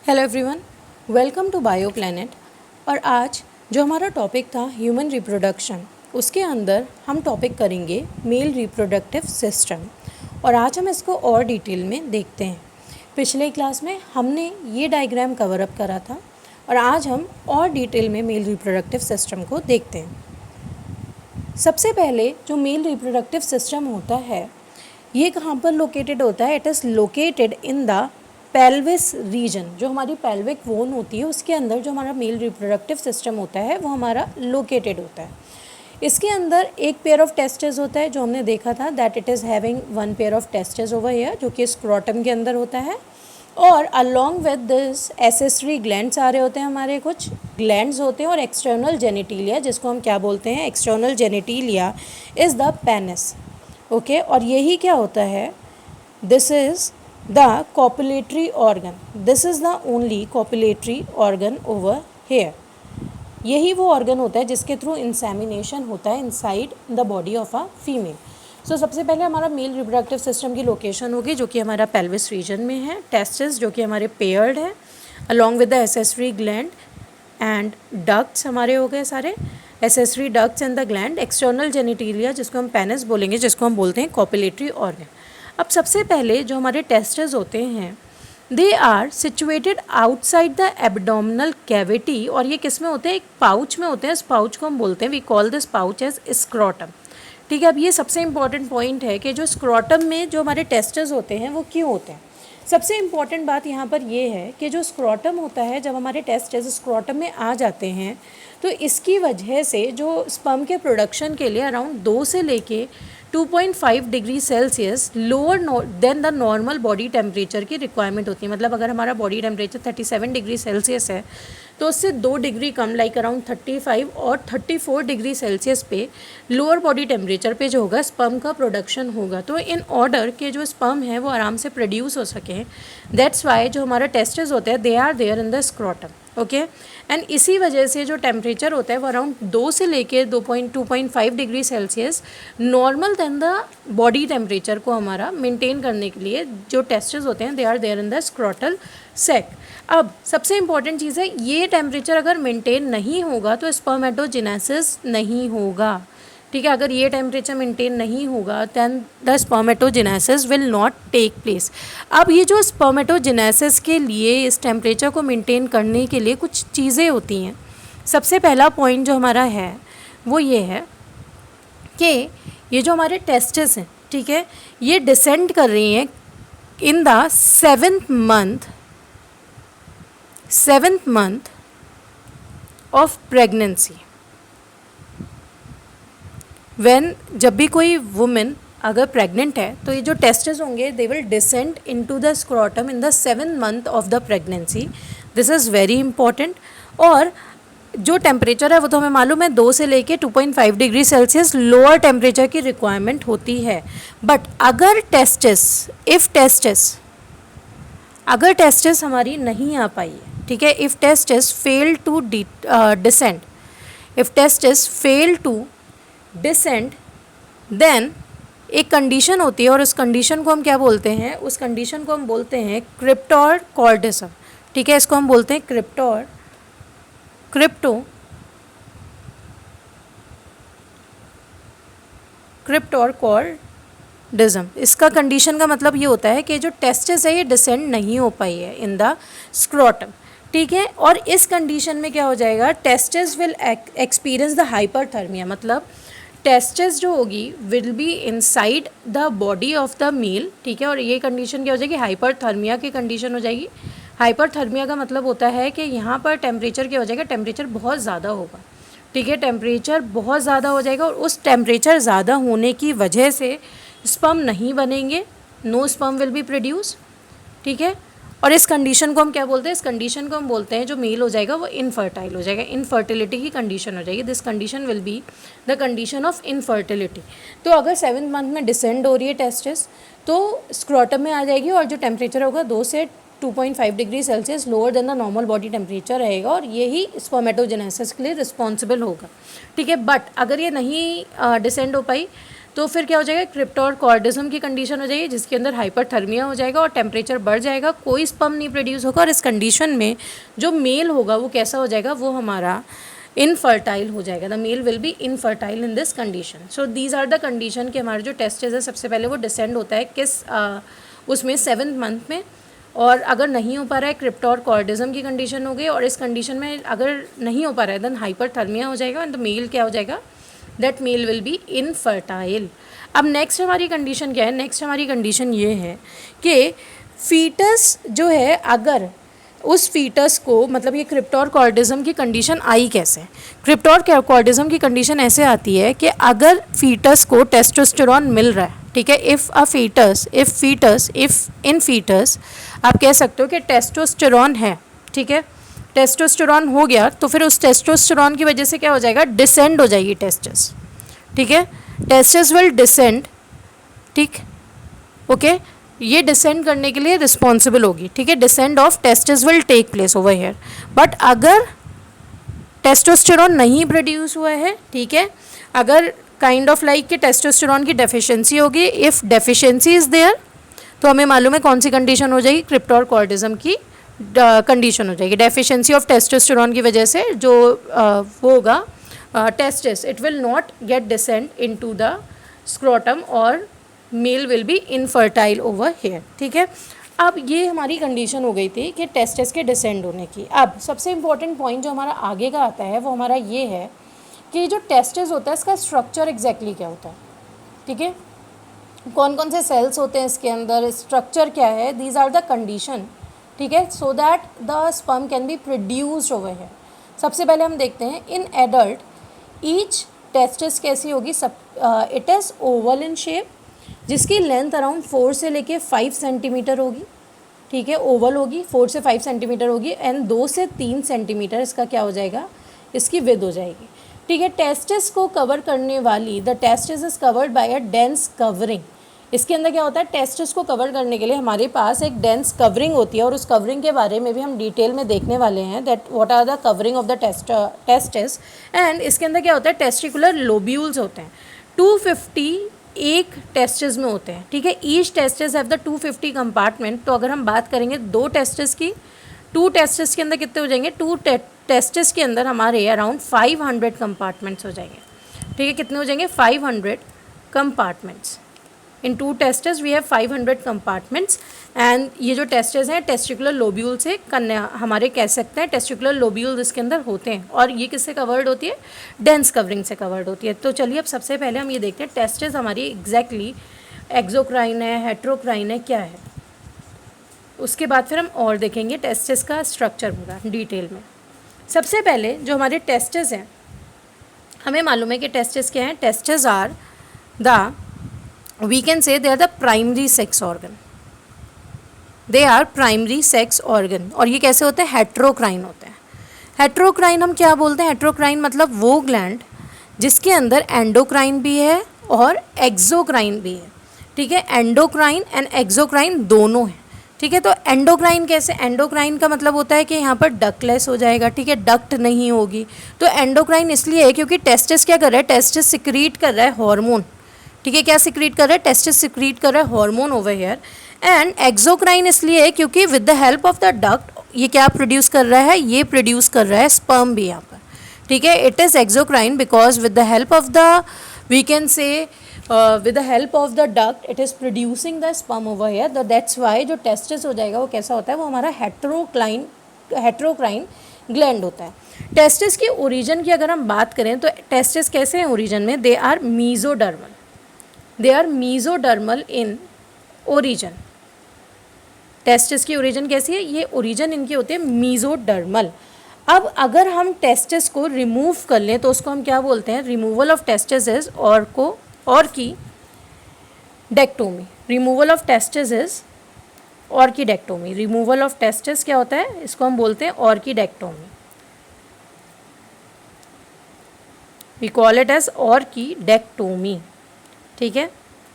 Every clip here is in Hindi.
Hello everyone, welcome to bio planet. और आज जो हमारा टॉपिक था ह्यूमन रिप्रोडक्शन, उसके अंदर हम टॉपिक करेंगे मेल रिप्रोडक्टिव सिस्टम। और आज हम इसको और डिटेल में देखते हैं। पिछले क्लास में हमने ये डायग्राम कवर अप करा था और आज हम और डिटेल में मेल रिप्रोडक्टिव सिस्टम को देखते हैं। सबसे पहले जो मेल रिप्रोडक्टिव सिस्टम होता है, ये कहाँ पर लोकेटेड होता है? It is located in the pelvis region. जो हमारी पेल्विक बोन होती है उसके अंदर जो हमारा मेल रिप्रोडक्टिव सिस्टम होता है वो हमारा लोकेटेड होता है। इसके अंदर एक पेयर ऑफ टेस्टिस होता है, जो हमने देखा था that it is having one pair of testis over here, जो कि स्क्रोटम के अंदर होता है। और along with this accessory glands आ रहे होते हैं, हमारे कुछ ग्लैंड्स होते हैं, और एक्सटर्नल जेनिटिलिया, जिसको हम क्या बोलते हैं? External genitalia is the penis. Okay, और यही क्या होता है? This is the copulatory organ. This is the only copulatory organ over here. यही वो ऑर्गन होता है जिसके थ्रू इंसेमिनेशन होता है inside the body of a female. So सबसे पहले हमारा मेल रिप्रोडक्टिव सिस्टम की लोकेशन होगी, जो कि हमारा पेल्विस रीजन में है। टेस्टिस जो कि हमारे पेयर्ड है, along with the accessory gland and ducts हमारे हो गए सारे, accessory ducts and the gland. External genitalia जिसको हम पेनिस बोलेंगे, जिसको हम बोलते हैं कॉपुलेटरी ऑर्गन। अब सबसे पहले जो हमारे टेस्टिस होते हैं, they are situated outside the abdominal cavity. और ये किस में होते हैं? एक पाउच में होते हैं। इस पाउच को हम बोलते हैं, we call this pouch as scrotum. ठीक है, अब ये सबसे इंपॉर्टेंट पॉइंट है कि जो स्क्रोटम में जो हमारे टेस्टिस होते हैं वो क्यों होते हैं। सबसे इम्पॉर्टेंट बात यहाँ पर ये है कि जो स्क्रोटम होता है, जब हमारे टेस्टिस स्क्रोटम में आ जाते हैं तो इसकी वजह से जो स्पर्म के प्रोडक्शन के लिए अराउंड 2 से लेके 2.5 degree Celsius lower than the normal body temperature की रिक्वायरमेंट होती है। मतलब अगर हमारा बॉडी टेम्परेचर 37 डिग्री सेल्सियस है तो उससे 2 डिग्री कम, लाइक अराउंड 35 और 34 डिग्री सेल्सियस पे लोअर बॉडी टेम्परेचर पे जो होगा स्पर्म का प्रोडक्शन होगा। तो इन ऑर्डर के जो स्पर्म है वो आराम से प्रोड्यूस हो सकें, दैट्स वाई जो हमारा टेस्टिस होते हैं they are there in the scrotum. Okay, and इसी वजह से जो टेम्परेचर होता है वो अराउंड 2 से लेके 2.5 degree Celsius normal than the body temperature को हमारा मेंटेन करने के लिए जो टेस्टिस होते हैं they are there in the scrotal sac. अब सबसे इंपॉर्टेंट चीज़ है, ये टेम्परेचर अगर मेंटेन नहीं होगा तो स्पर्मेटोजेनेसिस नहीं होगा। ठीक है, अगर ये टेम्परेचर मेंटेन नहीं होगा then the spermatogenesis will not take place. अब ये जो स्पर्मेटोजेनेसिस के लिए इस टेम्परेचर को मेंटेन करने के लिए कुछ चीज़ें होती हैं। सबसे पहला पॉइंट जो हमारा है वो ये है कि ये जो हमारे टेस्टिस हैं, ठीक है, ये डिसेंड कर रही हैं in the seventh month of pregnancy. जब भी कोई वुमेन अगर प्रेग्नेंट है तो ये जो टेस्टिस होंगे they will descend into the scrotum in the 7th month of the pregnancy. This is very important. और जो टेम्परेचर है वो तो हमें मालूम है 2 से लेके 2.5 डिग्री सेल्सियस लोअर टेम्परेचर की रिक्वायरमेंट होती है। बट अगर अगर टेस्टिस हमारी नहीं आ पाई है, ठीक है, if testis fail to descend, then एक कंडीशन होती है और उस कंडीशन को हम क्या बोलते हैं? उस कंडीशन को हम बोलते हैं क्रिप्टोर कॉर्डिज्म। ठीक है, इसको हम बोलते हैं क्रिप्टोर कॉर्डिज्म। इसका कंडीशन का मतलब ये होता है कि जो टेस्टिस है ये डिसेंड नहीं हो पाई है इन द स्क्रोटम। ठीक है, और इस कंडीशन में क्या हो जाएगा? Testis will experience the hyperthermia. मतलब टेस्टिस जो होगी will be inside the body of the male. ठीक है, और ये कंडीशन क्या हो जाएगी? हाइपरथर्मिया की कंडीशन हो जाएगी। हाइपरथर्मिया का मतलब होता है कि यहाँ पर टेम्परेचर क्या हो जाएगा? टेम्परेचर बहुत ज़्यादा होगा। ठीक है, टेम्परेचर बहुत ज़्यादा हो जाएगा और उस टेम्परेचर ज़्यादा होने की वजह से स्पर्म नहीं बनेंगे, no sperm will be produce. ठीक है, और इस कंडीशन को हम क्या बोलते हैं? इस कंडीशन को हम बोलते हैं जो मेल हो जाएगा वो इनफर्टाइल हो जाएगा, इनफर्टिलिटी की कंडीशन हो जाएगी। This condition will be the condition of infertility. तो अगर 7th मंथ में डिसेंड हो रही है टेस्टिस तो स्क्रोटम में आ जाएगी और जो टेम्परेचर होगा 2 से 2.5 degree Celsius lower than the normal body temperature रहेगा और यही स्पर्मेटोजेनेसिस के लिए रिस्पॉन्सिबल होगा। ठीक है, बट अगर ये नहीं डिसेंड हो पाई तो फिर क्या हो जाएगा, क्रिप्टोरकॉर्डिज्म की कंडीशन हो जाएगी जिसके अंदर हाइपरथर्मिया हो जाएगा और टेम्परेचर बढ़ जाएगा, कोई स्पर्म नहीं प्रोड्यूस होगा और इस कंडीशन में जो मेल होगा वो कैसा हो जाएगा, वो हमारा इनफर्टाइल हो जाएगा। The male will be infertile in this condition. So these are the condition कि हमारे जो टेस्टिस है सबसे पहले वो डिसेंड होता है किस उसमें 7th मंथ में, और अगर नहीं हो पा रहा है क्रिप्टोरकॉर्डिज्म की कंडीशन हो गई, और इस कंडीशन में अगर नहीं हो पा रहा है देन हाइपरथर्मिया हो जाएगा एंड द मेल क्या हो जाएगा, that male will be infertile. अब नेक्स्ट हमारी कंडीशन क्या है, नेक्स्ट हमारी कंडीशन ये है कि फीटस जो है, अगर उस फीटस को, मतलब ये क्रिप्टोरकॉर्डिज्म की कंडीशन आई कैसे, क्रिप्टोरकॉर्डिज्म की कंडीशन ऐसे आती है कि अगर फीटस को टेस्टोस्टेरॉन मिल रहा है, ठीक है, इफ़ इन फीटस आप कह सकते हो कि टेस्टोस्टेरॉन है, ठीक है, टेस्टोस्टेरॉन हो गया तो फिर उस टेस्टोस्टेरॉन की वजह से क्या हो जाएगा, डिसेंड हो जाएगी टेस्टिस, ठीक है, टेस्टिस विल डिसेंड, ठीक, ओके, ये डिसेंड करने के लिए रिस्पॉन्सिबल होगी, ठीक है, descend of testis will take place over here. But अगर टेस्टोस्टेरॉन नहीं प्रोड्यूस हुआ है, ठीक है, अगर काइंड ऑफ लाइक कि टेस्टोस्टेरॉन की डेफिशिएंसी होगी, इफ़ डेफिशिएंसी इज़ देयर, तो हमें मालूम है कौन सी कंडीशन हो जाएगी, क्रिप्टोरकॉर्डिज्म की कंडीशन हो जाएगी। डेफिशिएंसी ऑफ टेस्टोस्टेरॉन की वजह से जो वो होगा testis, it will not get descend into the scrotum और male will be infertile over here, ठीक है। अब ये हमारी कंडीशन हो गई थी कि टेस्टिस के डिसेंड होने की। अब सबसे इम्पॉर्टेंट पॉइंट जो हमारा आगे का आता है वो हमारा ये है कि जो टेस्टिस होता है इसका स्ट्रक्चर एग्जैक्टली क्या होता है, ठीक है, कौन कौन से सेल्स होते हैं इसके अंदर, स्ट्रक्चर क्या है, दीज आर द कंडीशन, ठीक है, so that the sperm can be produced over here. सबसे पहले हम देखते हैं इन एडल्ट ईच टेस्टिस कैसी होगी, it is oval in shape, जिसकी लेंथ अराउंड 4 से लेके 5 सेंटीमीटर होगी, ठीक है, ओवल होगी, 4 से 5 सेंटीमीटर होगी एंड 2 से 3 सेंटीमीटर इसका क्या हो जाएगा, इसकी विड्थ हो जाएगी, ठीक है। टेस्टिस को कवर करने वाली, the testis is covered by a dense covering. इसके अंदर क्या होता है, टेस्टिस को कवर करने के लिए हमारे पास एक डेंस कवरिंग होती है और उस कवरिंग के बारे में भी हम डिटेल में देखने वाले हैं, that what are the covering of the testis. And इसके अंदर क्या होता है, टेस्टिकुलर लोब्यूल्स होते हैं, 250 एक टेस्टिस में होते हैं, ठीक है, each testis have the 250 compartment. तो अगर हम बात करेंगे 2 टेस्टिस की, 2 टेस्टिस के अंदर कितने हो जाएंगे, 2 टेस्टिस के अंदर हमारे अराउंड 500 कंपार्टमेंट्स हो जाएंगे, ठीक है, कितने हो जाएंगे, 500 compartments. In 2 testis we have 500 compartments and ये जो टेस्टिस हैं टेस्टिकुलर लोब्यूल से हमारे कह सकते हैं, टेस्टिकुलर लोब्यूल इसके अंदर होते हैं और ये किससे कवर्ड होती है, डेंस कवरिंग से कवर्ड होती है। तो चलिए अब सबसे पहले हम ये देखते हैं टेस्टिस हमारी एग्जैक्टली एक्सोक्राइन है, हेट्रोक्राइन है, क्या है, उसके बाद फिर हम और देखेंगे टेस्टिस का स्ट्रक्चर पूरा डिटेल में। सबसे पहले जो हमारे टेस्टिस हैं, हमें मालूम है कि टेस्टिस क्या हैं, testis are the, we can say they are the primary sex organ, they are primary sex organ। और ये कैसे होते हैं, हेट्रोक्राइन होते हैं। हेट्रोक्राइन हम क्या बोलते हैं, हेट्रोक्राइन मतलब वो ग्लैंड जिसके अंदर एंडोक्राइन भी है और एक्सोक्राइन भी है, ठीक है, एंडोक्राइन एंड एक्सोक्राइन दोनों हैं, ठीक है। तो एंडोक्राइन कैसे, एंडोक्राइन का मतलब होता है कि यहाँ पर डक्टलेस हो जाएगा, ठीक है, डक्ट नहीं होगी। तो एंडोक्राइन इसलिए है क्योंकि टेस्टिस क्या कर रहा है, टेस्टिस सिक्रीट कर रहा है हार्मोन, ठीक है, क्या सिक्रीट कर रहा है, टेस्टिस सिक्रीट कर रहा है hormone over here. And exocrine इसलिए है क्योंकि with the help of the duct ये क्या प्रोड्यूस कर रहा है, ये प्रोड्यूस कर रहा है स्पर्म भी यहाँ पर, ठीक है। It is exocrine because with the help of the, we can say with the help of the duct it is producing the sperm over here, that's why जो टेस्टिस हो जाएगा वो कैसा होता है, वो हमारा हेट्रोक्राइन ग्लैंड होता है। टेस्टिस की ओरिजिन की अगर हम बात करें तो टेस्टिस कैसे हैं ओरिजिन में, they are mesodermal, they are mesodermal in origin. Testis की ओरिजिन कैसी है, ये ओरिजिन इनकी होती है मीजोडर्मल। अब अगर हम टेस्टिस को रिमूव कर लें तो उसको हम क्या बोलते हैं, रिमूवल ऑफ टेस्टिस इज और की डेक्टोमी, रिमूवल ऑफ टेस्टिस इज और की डेक्टोमी, रिमूवल ऑफ टेस्टिस क्या होता है, इसको हम बोलते हैं और की डेक्टोमी, वी कॉल इट एज और की डेक्टोमी, ठीक है,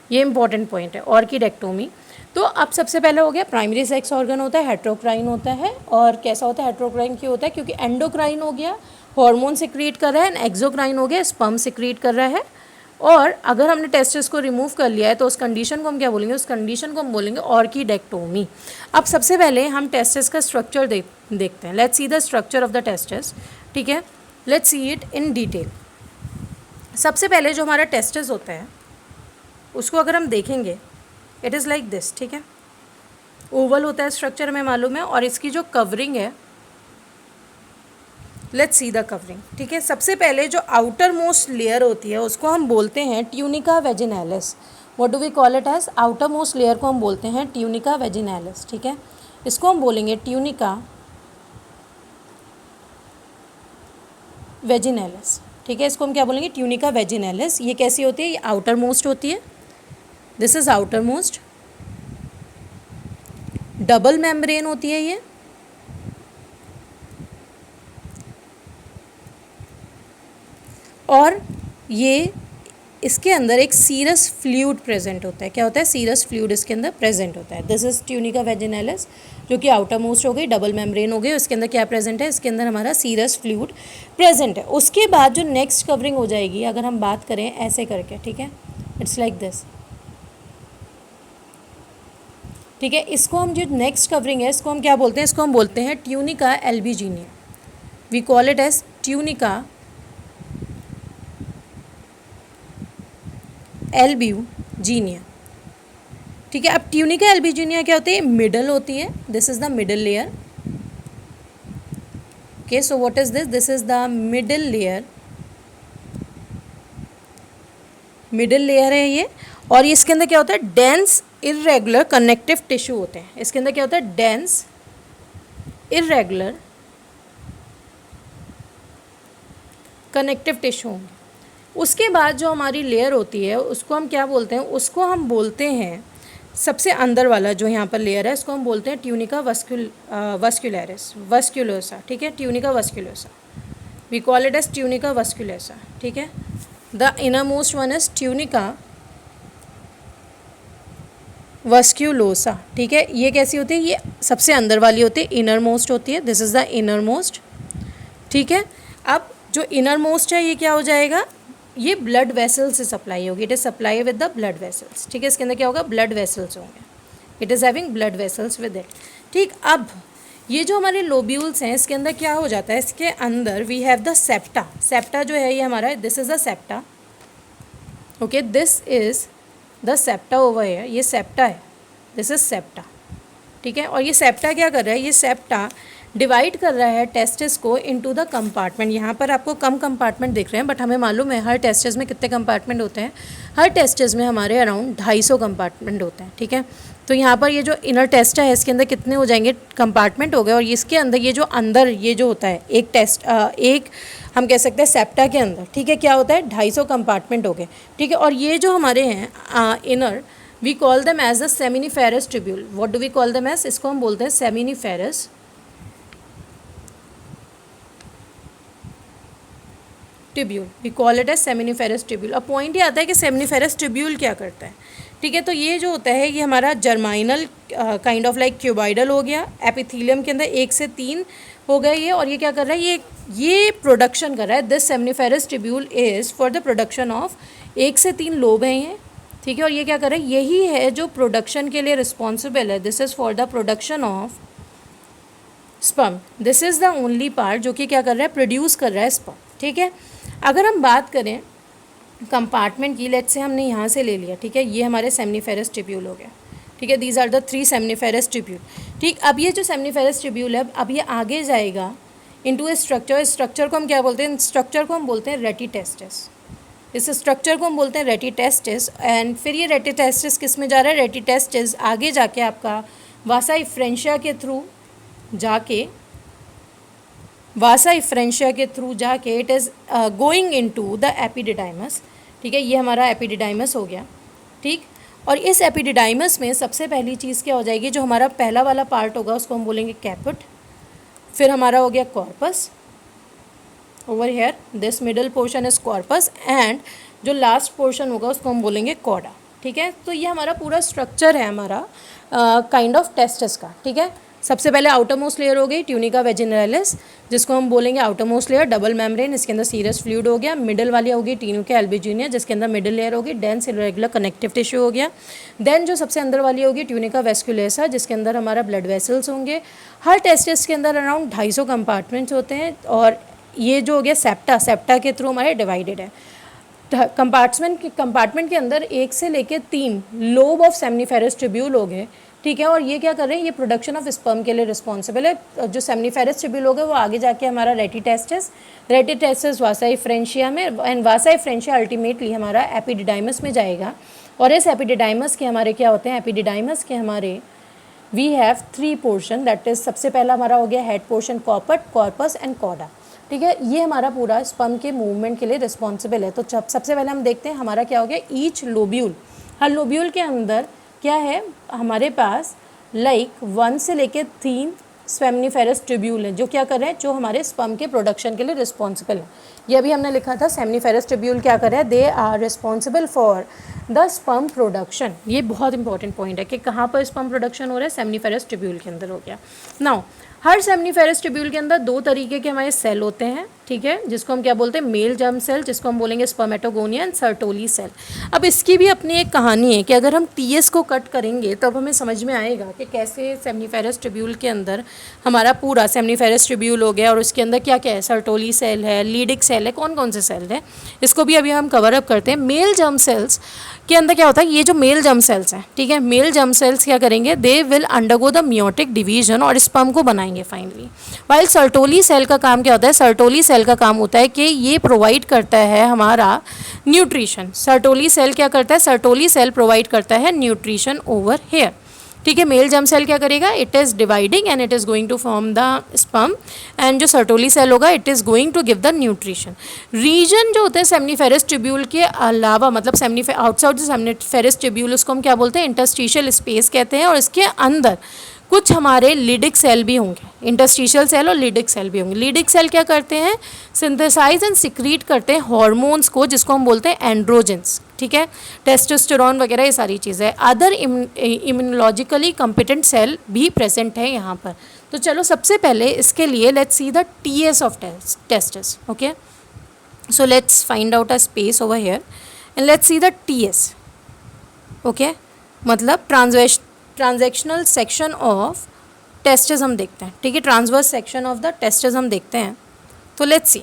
ये इंपॉर्टेंट पॉइंट है, और की डेक्टोमी। तो अब सबसे पहले हो गया प्राइमरी सेक्स ऑर्गन होता है, हेट्रोक्राइन होता है, और कैसा होता है, हेट्रोक्राइन क्यों होता है, क्योंकि एंडोक्राइन हो गया हार्मोन सिक्रीट कर रहा है, एंड एक्सोक्राइन हो गया स्पर्म सिक्रीट कर रहा है और अगर हमने टेस्टिस को रिमूव कर लिया है तो उस कंडीशन को हम क्या बोलेंगे, उस कंडीशन को हम बोलेंगे ऑर्किडेक्टोमी। अब सबसे पहले हम टेस्टिस का स्ट्रक्चर देखते हैं। Let's see the structure of the testis, ठीक है, let's see it in detail. सबसे पहले जो हमारा टेस्टिस होता है उसको अगर हम देखेंगे, इट इज़ लाइक दिस, ठीक है, ओवल होता है स्ट्रक्चर, हमें मालूम है, और इसकी जो कवरिंग है, लेट्स सी द कवरिंग, ठीक है। सबसे पहले जो आउटर मोस्ट लेयर होती है उसको हम बोलते हैं tunica vaginalis. What do we call it as? Outermost layer को हम बोलते हैं ट्यूनिका वेजिनैलिस, ठीक है। इसको हम बोलेंगे ट्यूनिका वेजिनैलिस, ठीक है। इसको हम क्या बोलेंगे? ट्यूनिका वेजिनैलिस। ये कैसी होती है? ये आउटर मोस्ट होती है, this is outer most, double membrane होती है ये, और ये इसके अंदर एक सीरस फ्लूइड प्रेजेंट होता है। क्या होता है? सीरस फ्लूइड इसके अंदर प्रेजेंट होता है। दिस इज ट्यूनिका वेजिनैलिस, जो कि आउटर मोस्ट हो गई, डबल मेम्ब्रेन हो गई। उसके अंदर क्या प्रेजेंट है? इसके अंदर हमारा सीरस फ्लूइड प्रेजेंट है। उसके बाद जो नेक्स्ट कवरिंग हो जाएगी, अगर हम बात करें ऐसे करके, ठीक है, इट्स लाइक दिस, ठीक है। इसको हम जो नेक्स्ट कवरिंग है इसको हम क्या बोलते हैं? इसको हम बोलते हैं tunica albuginea. We call it as tunica albuginea, ठीक है। अब ट्यूनिका एल्ब्यूजीनिया क्या होती है? मिडल होती है, this is the middle layer, okay. So what is this? This is the middle layer, middle layer है ये। और इसके अंदर क्या होता है? डेंस इर्रेगुलर कनेक्टिव टिश्यू होते हैं। इसके अंदर क्या होता है? डेंस इर्रेगुलर कनेक्टिव टिश्यू होंगे। उसके बाद जो हमारी लेयर होती है उसको हम क्या बोलते हैं? उसको हम बोलते हैं, सबसे अंदर वाला जो यहाँ पर लेयर है इसको हम बोलते हैं ट्यूनिका वस्कुलरिस, वस्कुलोसा, ठीक है, tunica vasculosa. We call it as tunica vasculosa, ठीक है। The innermost one is tunica vasculosa, ठीक है। ये कैसी होती है? ये सबसे अंदर वाली होती है, इनर मोस्ट होती है, this is the inner most, ठीक है। अब जो इनर मोस्ट है ये क्या हो जाएगा? ये ब्लड वेसल्स से सप्लाई होगी, it is supply with the blood vessels, ठीक है। इसके अंदर क्या होगा? ब्लड वेसल्स होंगे, it is having blood vessels with it, ठीक। अब ये जो हमारे लोब्यूल्स हैं इसके अंदर क्या हो जाता है? इसके अंदर we have the septa. Septa जो है ये हमारा, this is the septa, okay, this is the septa over है, ये सेप्टा है, दिस इज सेप्टा, ठीक है। और ये सेप्टा क्या कर रहा है? ये सेप्टा डिवाइड कर रहा है टेस्टिस को इनटू द कंपार्टमेंट। यहाँ पर आपको कम कंपार्टमेंट दिख रहे हैं, बट हमें मालूम है हर टेस्टिस में कितने कंपार्टमेंट होते हैं। हर टेस्टिस में हमारे अराउंड 250 कंपार्टमेंट होते हैं, ठीक है। तो यहाँ पर ये जो इनर टेस्ट है इसके अंदर कितने हो जाएंगे? कंपार्टमेंट हो गए। और इसके अंदर ये जो अंदर ये जो होता है एक टेस्ट, एक हम कह सकते हैं सेप्टा के अंदर, ठीक है, क्या होता है? 250 कंपार्टमेंट हो गए, ठीक है। और ये जो हमारे हैं inner, we call them as the seminiferous tubule. What do we call them as? इसको हम बोलते हैं seminiferous tubule, we call it as seminiferous tubule. अब पॉइंट ये आता है कि सेमिनिफेरस ट्यूब्यूल क्या करता है, ठीक है। तो ये जो होता है ये हमारा जर्माइनल काइंड ऑफ लाइक क्यूबाइडल हो गया, एपिथेलियम के अंदर 1 से 3 हो गए ये। और ये क्या कर रहा है? ये प्रोडक्शन कर रहा है, this seminiferous tubule is for the production of 1 से 3 लोब हैं ये, ठीक है। और ये क्या कर रहा है? यही है जो प्रोडक्शन के लिए रिस्पॉन्सिबल है, this is for the production of sperm. This is the only part जो कि क्या कर रहा है? प्रोड्यूस कर रहा है स्पर्म, ठीक है। अगर हम बात करें कंपार्टमेंट की, लेट्स से हमने यहाँ से ले लिया, ठीक है, ये हमारे सेमिनिफेरस ट्यूब्यूल हो गया, ठीक है। These are the 3 seminiferous tubule, ठीक। अब ये जो सेमिनिफेरस ट्यूब्यूल है अब ये आगे जाएगा इनटू ए स्ट्रक्चर। स्ट्रक्चर को हम क्या बोलते हैं? स्ट्रक्चर को हम बोलते हैं रेटिटेस्टिस। इस स्ट्रक्चर को हम बोलते हैं रेटिटेस्टिस। एंड फिर ये रेटिटेस्टिस किस में जा रहा है? रेटिटेस्टिस आगे जाके आपका वासा इफ्रेंशिया के थ्रू जाके, वासा इफ्रेंशिया के थ्रू जाके it is going into the epididymis, ठीक है। ये हमारा एपिडिडाइमस हो गया, ठीक। और इस एपिडिडाइमस में सबसे पहली चीज़ क्या हो जाएगी? जो हमारा पहला वाला पार्ट होगा उसको हम बोलेंगे कैपुट। फिर हमारा हो गया corpus over here, this middle portion is corpus. And जो लास्ट पोर्शन होगा उसको हम बोलेंगे कॉडा, ठीक है। तो ये हमारा पूरा स्ट्रक्चर है हमारा काइंड ऑफ टेस्टिस का, ठीक है। सबसे पहले आउटर मोस्ट लेयर हो गई ट्यूनिका वेजिनैलिस, जिसको हम बोलेंगे outer most layer double membrane, इसके अंदर सीरस फ्लूइड हो गया। मिडल वाली होगी टीनुका एल्बुजिनिया, जिसके अंदर मिडल लेयर होगी डेंस इरेगुलर कनेक्टिव टिश्यू हो गया। देन जो सबसे अंदर वाली होगी ट्यूनिका वेस्कुलेसा, जिसके अंदर हमारा ब्लड वेसल्स होंगे। हर टेस्टिस के अंदर अराउंड 250 कंपार्टमेंट्स होते हैं, और ये जो हो गया सेप्टा के थ्रू हमारे डिवाइडेड है। कंपार्टमेंट के अंदर 1 से लेके 3 लोब ऑफ सेमनीफेरस ट्यूब्यूल हो गए, ठीक है। और ये क्या कर रहे हैं, ये प्रोडक्शन ऑफ स्पर्म के लिए रिस्पॉन्सिबल है। जो सेमनीफेरस ट्यूब्यूल होगा वो आगे जाके हमारा रेटिटेस्टिस वासाई फ्रेंशिया में, एंड वासाई फ्रेंशिया अल्टीमेटली हमारा एपिडिडाइमस में जाएगा। और इस एपिडिडाइमस के हमारे क्या होते हैं, एपिडिडाइमस के हमारे we have 3 portion, that is सबसे पहला हमारा हो गया head portion corpus and cauda, ठीक है। ये हमारा पूरा स्पर्म के मूवमेंट के लिए रिस्पॉन्सिबल है। तो सबसे पहले हम देखते हैं हमारा क्या हो गया, ईच लोब्यूल, हर लोब्यूल के अंदर क्या है हमारे पास 1 से लेके 3 सेमनीफेरस ट्यूब्यूल है, जो क्या कर रहे हैं, जो हमारे स्पर्म के प्रोडक्शन के लिए रिस्पॉन्सिबल है। ये अभी हमने लिखा था सेमनीफेरस ट्यूब्यूल क्या कर रहे हैं, they are responsible for the sperm production. ये बहुत इंपॉर्टेंट पॉइंट है कि कहाँ पर स्पर्म प्रोडक्शन हो रहा है, सेमनीफेरस ट्यूब्यूल के अंदर हो गया। नाउ हर सेमनीफेरस ट्यूब्यूल के अंदर 2 तरीके के हमारे सेल होते हैं, ठीक है, जिसको हम क्या बोलते हैं, मेल जर्म सेल, जिसको हम बोलेंगे स्पर्मेटोगोनिया एंड सर्टोली सेल। अब इसकी भी अपनी एक कहानी है कि अगर हम टीएस को कट करेंगे तब हमें समझ में आएगा कि कैसे सेमनीफेरस ट्यूब्यूल के अंदर हमारा पूरा सेमनीफेरस ट्यूब्यूल हो गया, और उसके अंदर क्या क्या है, सर्टोली सेल है, लीडिक सेल है, कौन कौन से सेल है, इसको भी अभी हम कवर अप करते हैं। मेल जर्म सेल्स के अंदर क्या होता है, ये जो मेल जर्म सेल्स हैं, ठीक है, मेल जर्म सेल्स क्या करेंगे, they will undergo the meiotic division और स्पर्म को बनाएंगे फाइनली। वाइल सर्टोली सेल का काम क्या होता है, सर्टोली सेल का काम होता है कि ये प्रोवाइड करता है हमारा न्यूट्रिशन। सर्टोली सेल क्या करता है, सर्टोली सेल प्रोवाइड करता है न्यूट्रिशन ओवर हेयर, ठीक है। मेल जर्म सेल क्या करेगा, it is dividing and it is going to form the sperm, and जो सर्टोली सेल होगा it is going to give the nutrition. Reason जो होता है सेमनीफेरस ट्यूब्यूल के अलावा, मतलब आउटसाइड द सेमनीफेरस ट्यूब्यूल, उसको हम क्या बोलते हैं, इंटरस्टिशियल स्पेस कहते हैं। और इसके अंदर कुछ हमारे लिडिक सेल भी होंगे, इंटरस्टिशियल सेल और लिडिक सेल भी होंगे। लिडिक सेल क्या करते हैं, सिंथेसाइज एंड सिक्रीट करते हैं हार्मोन्स को, जिसको हम बोलते हैं एंड्रोजेंस, ठीक है, टेस्टोस्टेरोन वगैरह ये सारी चीज़ें। अदर इम्यूनोलॉजिकली कॉम्पिटेंट सेल भी प्रेजेंट है यहाँ पर। तो चलो सबसे पहले इसके लिए let's see the TS of testis, okay. So let's find out a space over here and let's see the TS, okay, मतलब ट्रांजैक्शनल सेक्शन ऑफ टेस्टिस हम देखते हैं, ठीक है, transverse section of the testis हम देखते हैं। तो लेट्स सी,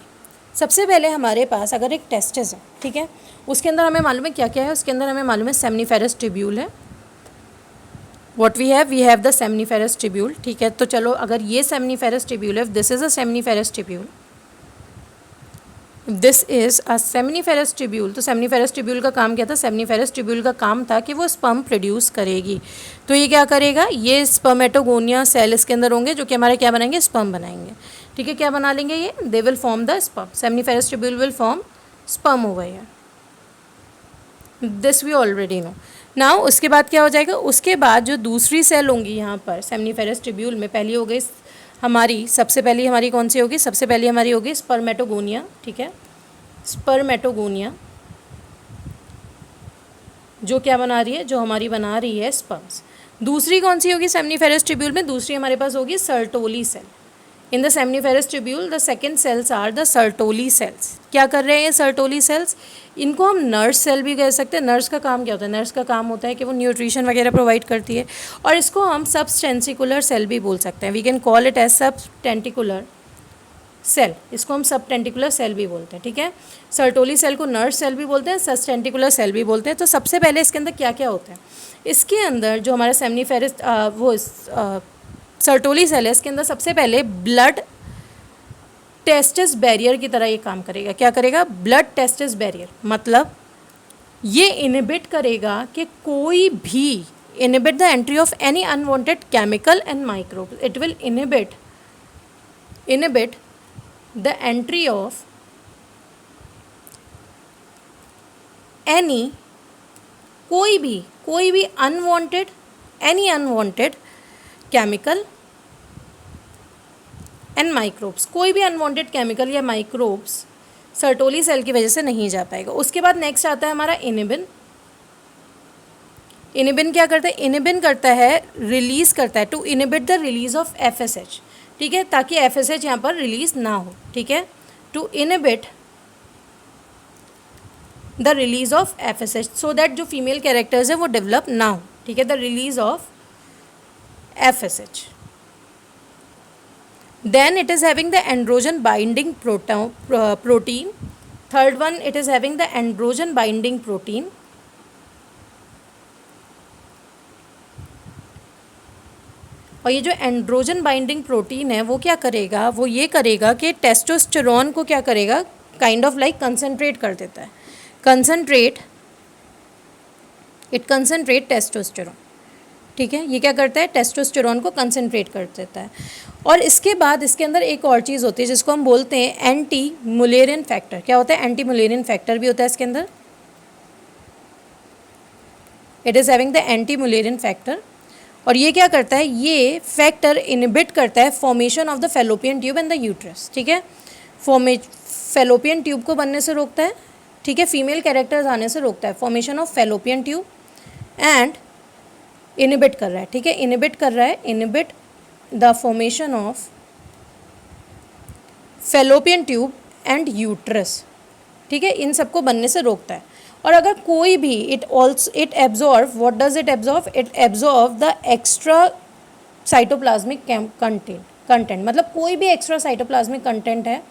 सबसे पहले हमारे पास अगर एक टेस्टिस है, ठीक है, उसके अंदर हमें मालूम है क्या क्या है, उसके अंदर हमें मालूम है सेमनीफेरस ट्यूब्यूल है, what we have the seminiferous tubule, ठीक है। तो चलो अगर ये सेमनीफेरस ट्यूब्यूल है, this is a seminiferous tubule, this is a seminiferous tubule. तो सेमनीफेरस ट्यूब्यूल का काम क्या था, सेमनीफेरस ट्यूब्यूल का काम था कि वो स्पर्म प्रोड्यूस करेगी। तो ये क्या करेगा, ये स्पर्मेटोगोनिया सेल इसके अंदर होंगे, जो कि हमारे क्या बनाएंगे, स्पर्म बनाएंगे, ठीक है। क्या बना लेंगे ये, they will form the sperm, seminiferous tubule will form sperm over here, this we already know. Now उसके बाद क्या हो जाएगा, उसके बाद जो दूसरी सेल होंगी यहाँ पर सेमनीफेरस ट्यूब्यूल में, पहली हो गई हमारी, सबसे पहली हमारी कौन सी होगी, सबसे पहली हमारी होगी स्पर्मेटोगोनिया, ठीक है, स्पर्मेटोगोनिया, जो क्या बना रही है, जो हमारी बना रही है स्पर्म्स। दूसरी कौन सी होगी सेमनीफेरस ट्यूब्यूल में, दूसरी हमारे पास होगी Sertoli cell. In the seminiferous tubule the second cells are the Sertoli cells. क्या कर रहे हैं ये सर्टोली सेल्स, इनको हम नर्स सेल भी कह सकते हैं। नर्स का काम क्या होता है, नर्स का काम होता है कि वो न्यूट्रिशन वगैरह प्रोवाइड करती है, और इसको हम सबटेंटिकुलर सेल भी बोल सकते हैं, we can call it as sustentacular cell, इसको हम सबटेंटिकुलर सेल भी बोलते हैं, ठीक है। सर्टोली सेल को नर्स सेल भी बोलते हैं, सबटेंटिकुलर सेल भी बोलते हैं। तो सबसे पहले इसके अंदर क्या क्या होता है, इसके अंदर जो हमारा सेमनीफेरस वो सर्टोली सेल है, इसके अंदर सबसे पहले ब्लड टेस्टिस बैरियर की तरह ये काम करेगा। क्या करेगा, ब्लड टेस्टिस बैरियर, मतलब ये इनहिबिट करेगा कि कोई भी, inhibit the entry of any unwanted chemical and microbe, it will inhibit the entry of any कोई भी unwanted, any unwanted chemical and microbes, कोई भी अनवांटेड केमिकल या माइक्रोब्स सर्टोली सेल की वजह से नहीं जा पाएगा। उसके बाद नेक्स्ट आता है हमारा इनिबिन। इनिबिन क्या करता है, इनिबिन करता है, रिलीज करता है, to inhibit the release of FSH, ठीक है, ताकि FSH यहाँ पर रिलीज ना हो, ठीक है, to inhibit the release of FSH so that जो फीमेल कैरेक्टर्स है वो डेवलप ना हो, ठीक है, the release of FSH. Then it is having the androgen binding protein. Third one, it is having the androgen binding protein. और ये जो एंड्रोजन बाइंडिंग प्रोटीन है वो क्या करेगा, वो ये करेगा कि टेस्टोस्टेरोन को क्या करेगा, काइंड ऑफ लाइक कंसनट्रेट कर देता है, इट कंसनट्रेट टेस्टोस्टेरोन, ठीक है, ये क्या करता है, टेस्टोस्टेरोन को कंसनट्रेट कर देता है. और इसके बाद इसके अंदर एक और चीज़ होती है जिसको हम बोलते हैं एंटी मुलेरियन फैक्टर. क्या होता है, एंटी मुलेरियन फैक्टर भी होता है इसके अंदर. It is having the anti Mullerian factor. और ये क्या करता है, ये फैक्टर इनहिबिट करता है formation of the fallopian tube and the uterus, ठीक है, फेलोपियन ट्यूब को बनने से रोकता है, ठीक है, फीमेल कैरेक्टर्स आने से रोकता है, formation of fallopian tube and inhibit कर रहा है, ठीक है, इनहिबिट कर रहा है, inhibit the formation of fallopian tube and uterus, ठीक है, इन सबको बनने से रोकता है. और अगर कोई भी it absorb, what does it absorb, it absorb the extra cytoplasmic content, मतलब कोई भी एक्स्ट्रा साइटोप्लाज्मिक कंटेंट है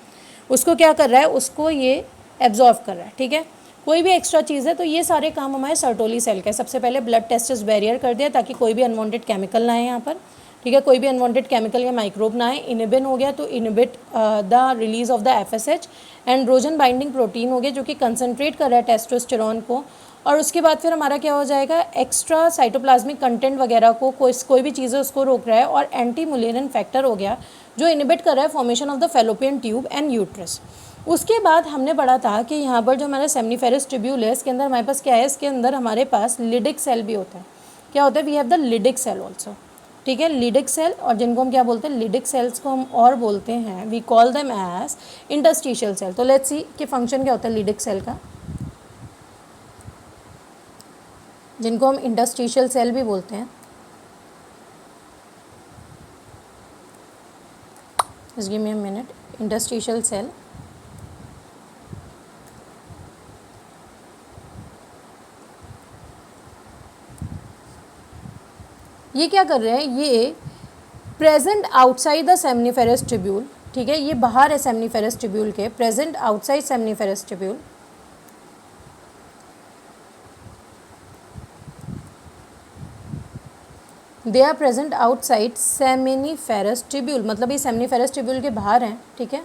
उसको क्या कर रहा है, उसको ये एब्जॉर्व कर रहा है, ठीक है, कोई भी एक्स्ट्रा चीज़ है. तो ये सारे काम हमारे सर्टोली सेल के. सबसे पहले ब्लड टेस्टिस बैरियर कर दिया ताकि कोई भी अनवांटेड केमिकल ना आए यहाँ पर, ठीक है, कोई भी अनवांटेड केमिकल या माइक्रोब ना आए. इनिबिन हो गया तो inhibit the release of the FSH. Androgen binding protein हो गया जो कि कंसनट्रेट कर रहा है टेस्टोस्टेरोन को. और उसके बाद फिर हमारा क्या हो जाएगा, एक्स्ट्रा साइटोप्लाज्मिक कंटेंट वगैरह को कोई भी चीज़ है उसको रोक रहा है. और एंटी मुलेरियन फैक्टर हो गया जो इनिबिट कर रहा है formation of the fallopian tube and uterus. उसके बाद हमने पढ़ा था कि यहाँ पर जो हमारा सेमनीफेरस ट्यूब्यूल है इसके अंदर हमारे पास क्या है, इसके अंदर हमारे पास लिडिक सेल भी होता है. क्या होता है, we have the Leydig cell also, ठीक है, लिडिक सेल. और जिनको हम क्या बोलते हैं, लिडिक सेल्स को हम और बोलते हैं, we call them as interstitial cell. तो लेट्स सी कि फंक्शन क्या होता है लिडिक सेल का, जिनको हम इंटरस्टिशियल सेल भी बोलते हैं. Just give me a minute. Interstitial cell, ये क्या कर रहे हैं, ये present outside the seminiferous tubule, ठीक है, ये बाहर है सेमनीफेरस ट्यूब्यूल के, present outside seminiferous tubule. They are present outside seminiferous tubule, मतलब ये सेमनीफेरस ट्यूब्यूल के बाहर हैं, ठीक है.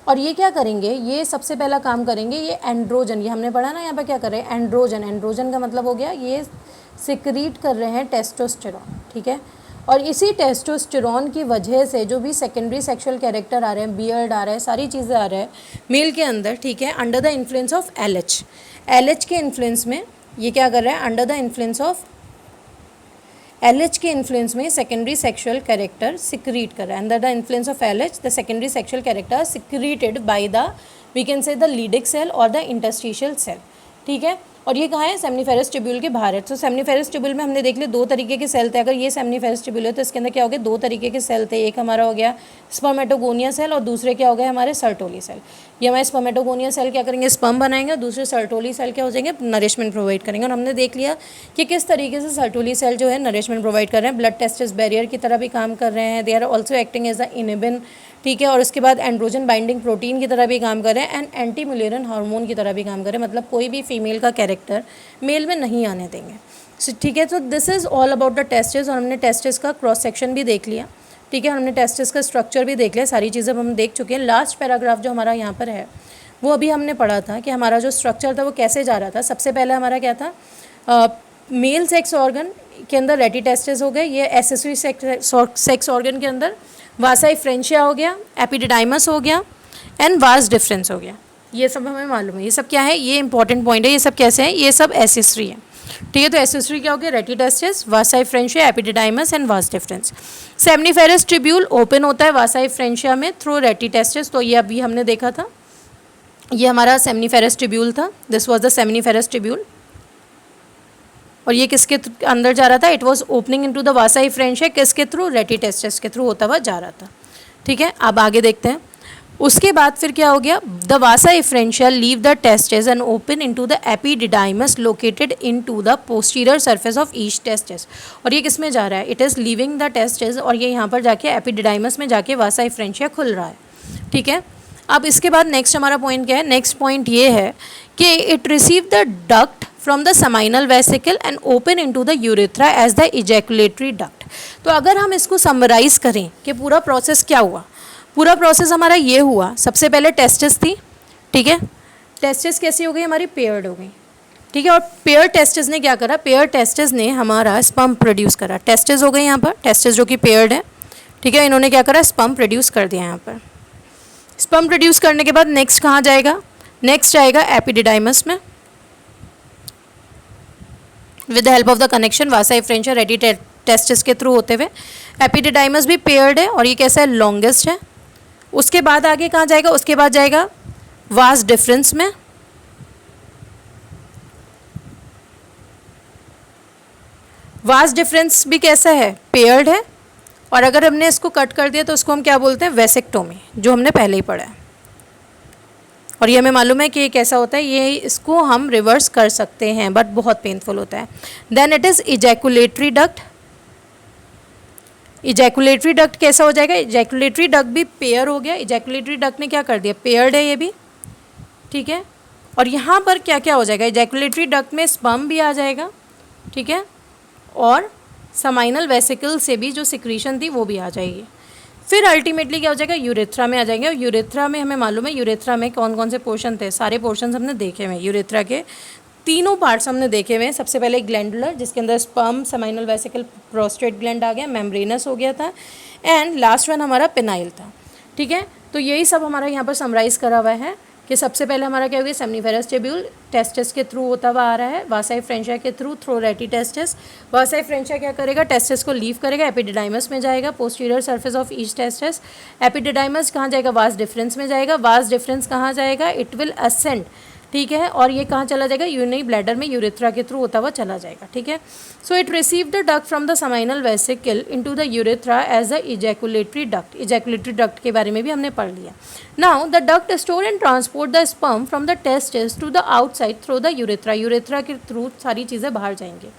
और ये क्या करेंगे, ये सबसे पहला काम करेंगे, ये एंड्रोजन, ये हमने पढ़ा ना यहाँ पर क्या कर रहे हैं, एंड्रोजन. एंड्रोजन का मतलब हो गया ये सिक्रीट कर रहे हैं टेस्टोस्टेरोन, ठीक है. और इसी टेस्टोस्टेरोन की वजह से जो भी सेकेंडरी सेक्सुअल कैरेक्टर आ रहे हैं, बियर्ड आ रहा है, सारी चीज़ें आ रहा है मेल के अंदर, ठीक है, under the influence of LH के इन्फ्लुएंस में ये क्या कर रहा है, under the influence of LH के इन्फ्लुएंस में सेकेंडरी सेक्सुअल कैरेक्टर सिक्रीट कर रहा है. Under the influence of LH the secondary sexual character secreted by the, we can say the Leydig cell और द इंटरस्टिशियल सेल, ठीक है. और ये कहाँ है, सेमनीफेरस ट्यूब्यूल के बाहर है. तो सेमनीफेरस ट्यूब्यूल में हमने देख लिया दो तरीके के सेल थे. अगर ये सेमनीफेरस ट्यूब्यूल है तो इसके अंदर क्या हो गया, दो तरीके के सेल थे. एक हमारा हो गया स्पर्मेटोगोनिया सेल और दूसरे क्या हो गए हमारे सर्टोली सेल. ये हमारे स्पर्मेटोगोनिया सेल क्या करेंगे, स्पर्म बनाएंगे. दूसरे सर्टोली सेल क्या हो जाएंगे, नरिशमेंट प्रोवाइड करेंगे. और हमने देख लिया कि किस तरीके से सर्टोली सेल जो है नरिशमेंट प्रोवाइड कर रहे हैं, ब्लड टेस्टिस बैरियर की तरह भी काम कर रहे हैं. They are also acting as the inhibin, ठीक है. और उसके बाद एंड्रोजन बाइंडिंग प्रोटीन की तरह भी काम कर रहे हैं एंड एंटी मुलेरियन हार्मोन की तरह भी काम कर रहे हैं. मतलब कोई भी फीमेल का कैरेक्टर मेल में नहीं आने देंगे, ठीक है. तो this is all about the testis. और हमने टेस्टिस का क्रॉस सेक्शन भी देख लिया, ठीक है. हमने टेस्टिस का स्ट्रक्चर भी देख लिया, सारी चीज़ें हम देख चुके हैं. लास्ट पैराग्राफ जो हमारा यहाँ पर है वो अभी हमने पढ़ा था कि हमारा जो स्ट्रक्चर था वो कैसे जा रहा था. सबसे पहले हमारा क्या था, मेल सेक्स ऑर्गन के अंदर रेटी टेस्टिस हो गए. ये एसेसरी सेक्स ऑर्गन के अंदर वासाई फ्रेंशिया हो गया, एपिडिडाइमस हो गया एंड वास डिफरेंस हो गया. ये सब हमें मालूम है. ये सब क्या है, ये इंपॉर्टेंट पॉइंट है. ये सब कैसे हैं, ये सब एसेसरी है, ठीक है. तो एसेसरी क्या हो गया, rete testis, vasa efferentia, epididymis and vas deferens. Seminiferous tubule open होता है वासाई फ्रेंशिया में थ्रू रेटी टेस्टिस. तो ये अभी हमने देखा था. ये हमारा सेमनीफेरस ट्यूब्यूल था, this was the seminiferous tubule, और ये किसके अंदर जा रहा था, it was opening into the वासा इफ्रेंशिया, किसके थ्रू, रेटी टेस्टिस के थ्रू होता हुआ जा रहा था। ठीक है, अब आगे देखते हैं। उसके बाद फिर क्या हो गया, the Vasa इफ्रेंशिया leave the testis and open into the epididymis located into the posterior surface of each testis. और ये किस में जा रहा है, it is leaving the testis, और ये यहाँ पर जाके एपिडिडाइमस में जाके वासा इफ्रेंशिया खुल रहा है। ठीक है, अब इसके बाद नेक्स्ट हमारा पॉइंट क्या है, नेक्स्ट पॉइंट ये है कि it receive the duct from the seminal vesicle and open into the urethra as the ejaculatory duct. तो अगर हम इसको समराइज़ करें कि पूरा प्रोसेस क्या हुआ, पूरा प्रोसेस हमारा ये हुआ, सबसे पहले टेस्टिस थी। ठीक है, टेस्टिस कैसी हो गई, हमारी पेयर्ड हो गई। ठीक है, और पेयर टेस्टिस ने क्या करा, पेयर टेस्टिस ने हमारा स्पर्म प्रोड्यूस करा। टेस्टिस हो गई यहाँ पर, टेस्टिस जो कि पेयर्ड है। ठीक है, इन्होंने क्या करा, स्पर्म प्रोड्यूस कर दिया यहाँ पर। स्पर्म प्रोड्यूस करने के बाद नेक्स्ट कहाँ जाएगा, नेक्स्ट जाएगा एपिडिडाइमस में with the help of the connection Vasa इफ्रेंशिया ready testis के थ्रू होते हुए। एपिडिडाइमस भी पेयर्ड है और ये कैसा है, लॉन्गेस्ट है। उसके बाद आगे कहाँ जाएगा, उसके बाद जाएगा वास डिफरेंस में, वास डिफरेंस भी कैसा है, पेयर्ड है। और अगर हमने इसको कट कर दिया तो उसको हम क्या बोलते हैं, वेसेक्टोमी, जो हमने पहले ही पढ़ा है। और ये हमें मालूम है कि ये कैसा होता है, ये इसको हम रिवर्स कर सकते हैं बट बहुत पेनफुल होता है। Then it is ejaculatory duct. Ejaculatory duct कैसा हो जाएगा, इजैकुलेटरी डक्ट भी पेयर हो गया। इजैकुलेटरी डक्ट ने क्या कर दिया, पेयर्ड है ये भी। ठीक है, और यहाँ पर क्या क्या हो जाएगा, इजैकुलेटरी डक्ट में स्पर्म भी आ जाएगा। ठीक है, और seminal वेसिकल से भी जो सिक्रीशन थी वो भी आ जाएगी। फिर अल्टीमेटली क्या हो जाएगा, यूरेथ्रा में आ जाएंगे। और यूरेथ्रा में हमें मालूम है यूरेथ्रा में कौन कौन से पोर्शन थे, सारे पोर्शन हमने देखे हुए हैं। यूरेथ्रा के तीनों पार्ट्स हमने देखे हुए हैं। सबसे पहले ग्लैंडुलर, जिसके अंदर sperm, seminal vesicle, prostate gland आ गया, मेम्ब्रेनस हो गया था, एंड लास्ट वन हमारा पेनाइल था। ठीक है, तो यही सब हमारा यहाँ पर समराइज़ करा हुआ है कि सबसे पहले हमारा क्या हो गया, सेमनीफेरस ट्यूब्यूल टेस्टिस के थ्रू होता हुआ आ रहा है, वासा इफ्रेंशिया के थ्रू रेटी टेस्टिस। वासा इफ्रेंशिया क्या करेगा, टेस्टिस को लीव करेगा, एपिडिडाइमस में जाएगा, posterior surface of each testis. Epididymis कहाँ जाएगा, वास डिफरेंस में जाएगा। वास डिफरेंस कहाँ जाएगा, इट विल असेंड। ठीक है, और ये कहाँ चला जाएगा, यूरिनरी ब्लैडर में, यूरेथ्रा के थ्रू होता हुआ चला जाएगा। ठीक है, so it receive the duct from the seminal vesicle into the urethra as the ejaculatory duct. Ejaculatory duct के बारे में भी हमने पढ़ लिया। Now the duct store and transport the sperm from the testis to the outside through the urethra. Urethra के थ्रू सारी चीज़ें बाहर जाएंगी।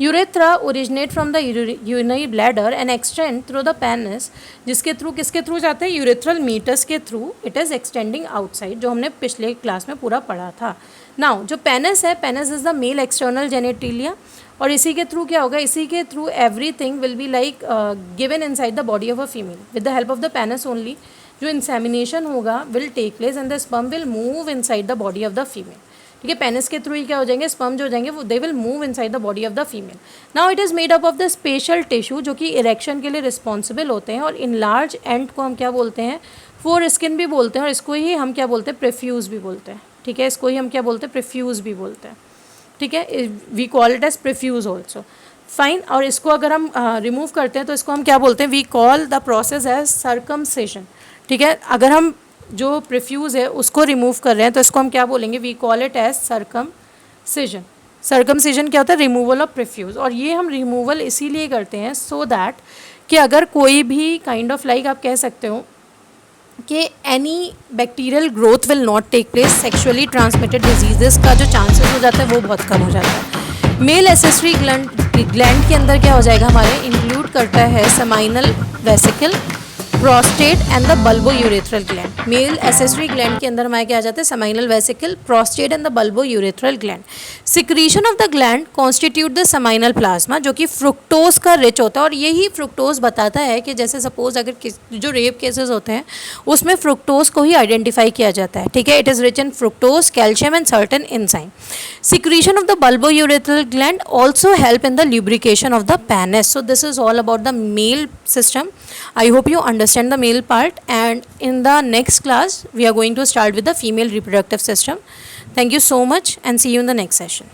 Urethra originate from the urinary bladder and extend through the penis, जिसके थ्रू, किसके थ्रू जाते हैं, यूरेथ्रल मीटस के through it is extending outside, जो हमने पिछले क्लास में पूरा पढ़ा था। नाउ जो पेनिस है, penis is the male external genitalia, और इसी के थ्रू क्या होगा, इसी के through everything will be like given inside the body of a female with the help of the penis only. जो इंसेमिनेशन होगा will take place and the sperm will move inside the body of the female. ठीक है, पेनिस के थ्रू ही क्या हो जाएंगे, स्पर्म जो हो जाएंगे वो they will move inside the body of the female. Now it is made up of the special tissue जो कि इरेक्शन के लिए रिस्पॉन्सिबल होते हैं, और इन लार्ज एंड को हम क्या बोलते हैं, फोर स्किन भी बोलते हैं, और इसको ही हम क्या बोलते हैं, प्रेफ्यूज भी बोलते हैं। ठीक है, इसको ही हम क्या बोलते हैं, प्रेफ्यूज भी बोलते हैं। ठीक है, we call it as prepuce also, fine. और इसको अगर हम रिमूव करते हैं तो इसको हम क्या बोलते हैं, we call the process as circumcision. ठीक है, अगर हम जो प्रेफ्यूज है उसको रिमूव कर रहे हैं तो इसको हम क्या बोलेंगे, we call it as circumcision. Circumcision क्या होता है, रिमूवल ऑफ प्रेफ्यूज। और ये हम रिमूवल इसीलिए करते हैं सो दैट कि अगर कोई भी काइंड ऑफ लाइक आप कह सकते हो कि any bacterial growth will not take place, sexually transmitted diseases का जो चांसेस हो जाता है वो बहुत कम हो जाता है। मेल एसेसरी ग्लैंड के अंदर क्या हो जाएगा, हमारे इंक्लूड करता है seminal vesicle, prostate and the bulbo urethral gland. Male accessory gland के अंदर हमारे क्या आ जाते हैं, seminal vesicle, prostate and the bulbo urethral gland. Secretion of the gland constitute the seminal plasma, जो कि फ्रुक्टोज का रिच होता है। और यही फ्रुक्टोज बताता है कि जैसे सपोज अगर जो रेप केसेस होते हैं उसमें फ्रुक्टोज को ही आइडेंटिफाई किया जाता है। ठीक है, it is rich in fructose, calcium and certain enzyme. Secretion of the bulbo urethral gland also help in the lubrication of the penis. So this is all about the male system. I hope you understand the male part, and in the next class we are going to start with the female reproductive system. Thank you so much and see you in the next session.